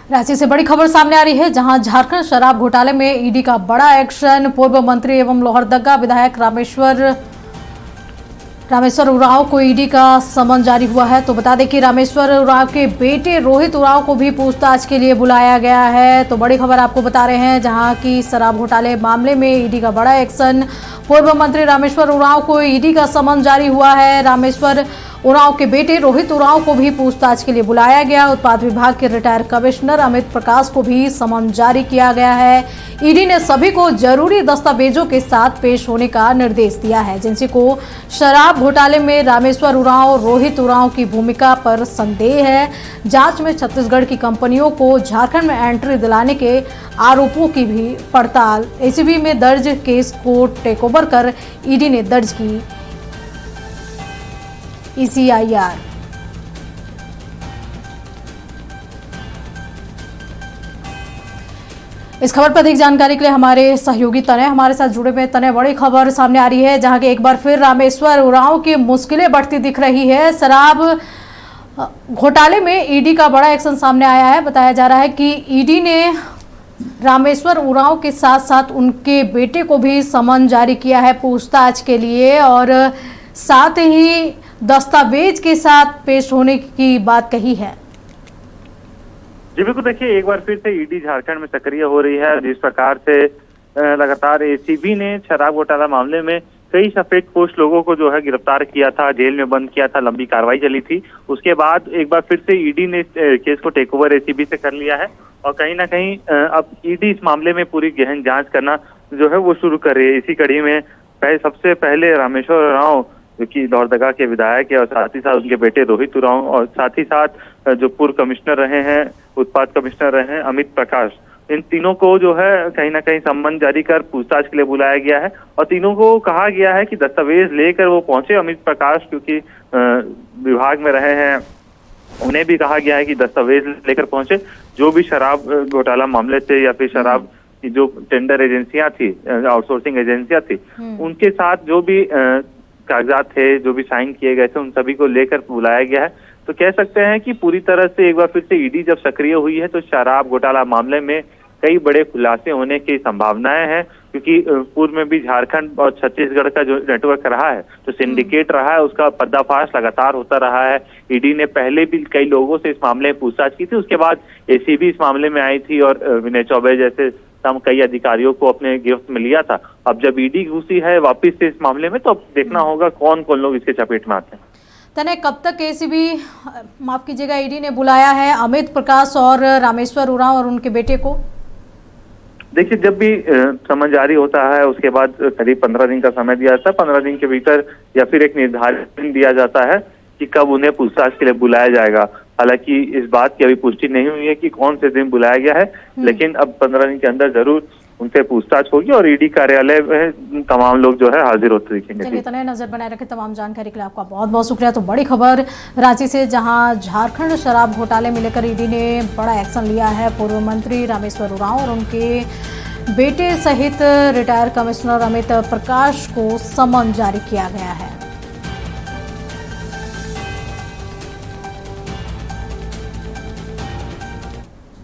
रांची से बड़ी खबर सामने आ रही है, जहां झारखंड शराब घोटाले में ईडी का बड़ा एक्शन। पूर्व मंत्री एवं लोहरदगा विधायक रामेश्वर उरांव को ईडी का समन जारी हुआ है। तो बता दें कि रामेश्वर उरांव के बेटे रोहित उरांव को भी पूछताछ के लिए बुलाया गया है। तो बड़ी खबर आपको बता रहे हैं, जहां की शराब घोटाले मामले में ईडी का बड़ा एक्शन। पूर्व मंत्री रामेश्वर उरांव को ईडी का समन जारी हुआ है। रामेश्वर उरांव के बेटे रोहित उरांव को भी पूछताछ के लिए बुलाया गया। उत्पाद विभाग के रिटायर्ड कमिश्नर अमित प्रकाश को भी समन जारी किया गया है। ईडी ने सभी को जरूरी दस्तावेजों के साथ पेश होने का निर्देश दिया है, जिनसे को शराब घोटाले में रामेश्वर उरांव, रोहित उरांव की भूमिका पर संदेह है। जांच में छत्तीसगढ़ की कंपनियों को झारखंड में एंट्री दिलाने के आरोपों की भी पड़ताल एसीबी में दर्ज केस को टेकओवर कर ईडी ने दर्ज की ECIR। इस खबर पर अधिक जानकारी के लिए हमारे सहयोगी तनय हमारे साथ जुड़े हुए। तनय, बड़ी खबर सामने आ रही है, जहां के एक बार फिर रामेश्वर उरांव की मुश्किलें बढ़ती दिख रही है। शराब घोटाले में ईडी का बड़ा एक्शन सामने आया है। बताया जा रहा है कि ईडी ने रामेश्वर उरांव के साथ साथ उनके बेटे को भी समन जारी किया है पूछताछ के लिए, और साथ ही दस्तावेज के साथ पेश होने की बात कही है। जी बिल्कुल, देखिए एक बार फिर से ईडी झारखंड में सक्रिय हो रही है। जिस प्रकार से लगातार एसीबी ने शराब घोटाला मामले में कई सफेदपोश लोगों को जो है गिरफ्तार किया था, जेल में बंद किया था, लंबी कार्रवाई चली थी। उसके बाद एक बार फिर से ईडी ने केस को टेक ओवर एसीबी से कर लिया है, और कहीं ना कहीं अब ईडी इस मामले में पूरी गहन जांच करना जो है वो शुरू कर रही है। इसी कड़ी में सबसे पहले रामेश्वर उरांव जो कि लोहरदगा के विधायक है, और साथ ही साथ उनके बेटे रोहित उरांव, और साथ ही साथ जो पूर्व कमिश्नर रहे हैं, उत्पाद कमिश्नर रहे हैं अमित प्रकाश, इन तीनों को जो है कहीं ना कहीं सम्मन जारी कर पूछताछ के लिए बुलाया गया है। और तीनों को कहा गया है कि दस्तावेज लेकर वो पहुंचे। अमित प्रकाश क्योंकि विभाग में रहे हैं, उन्हें भी कहा गया है कि दस्तावेज लेकर पहुंचे। जो भी शराब घोटाला मामले थे या फिर शराब की जो टेंडर एजेंसियां थी, आउटसोर्सिंग एजेंसियां थी, उनके साथ जो भी कागजात थे, जो भी साइन किए गए थे, उन सभी को लेकर बुलाया गया है। तो कह सकते हैं कि पूरी तरह से एक बार फिर से ईडी जब सक्रिय हुई है तो शराब घोटाला मामले में कई बड़े खुलासे होने की संभावनाएं हैं, क्योंकि पूर्व में भी झारखंड और छत्तीसगढ़ का जो नेटवर्क रहा है, जो सिंडिकेट रहा है, उसका पर्दाफाश लगातार होता रहा है। ईडी ने पहले भी कई लोगों से इस मामले में पूछताछ की थी, उसके बाद एसीबी इस मामले में आई थी और विनय चौबे जैसे कई अधिकारियों को अपने गिरफ्त में लिया था। अब जब ईडी घुसी है वापिस से इस मामले में, तो अब देखना होगा कौन कौन लोग इसके चपेट में आते हैं। तने, कब तक एसीबी माफ कीजिएगा ईडी ने बुलाया है अमित प्रकाश और रामेश्वर उरांव और उनके बेटे को? देखिए, जब भी समन जारी होता है उसके बाद करीब 15 दिन का समय दिया जाता है। 15 दिन के भीतर या फिर एक निर्धारित दिन दिया जाता है कि कब उन्हें पूछताछ के लिए बुलाया जाएगा। हालांकि इस बात की अभी पुष्टि नहीं हुई है कि कौन से दिन बुलाया गया है, लेकिन अब 15 दिन के अंदर जरूर उनसे पूछताछ होगी और ईडी कार्यालय में तमाम लोग जो है हाजिर होते दिखेंगे। चलिए तने, नजर बनाए रखे। तमाम जानकारी के लिए आपका बहुत बहुत शुक्रिया। तो बड़ी खबर रांची से, जहां झारखंड शराब घोटाले में लेकर ईडी ने बड़ा एक्शन लिया है। पूर्व मंत्री रामेश्वर उरांव और उनके बेटे सहित रिटायर्ड कमिश्नर अमित प्रकाश को समन जारी किया गया है।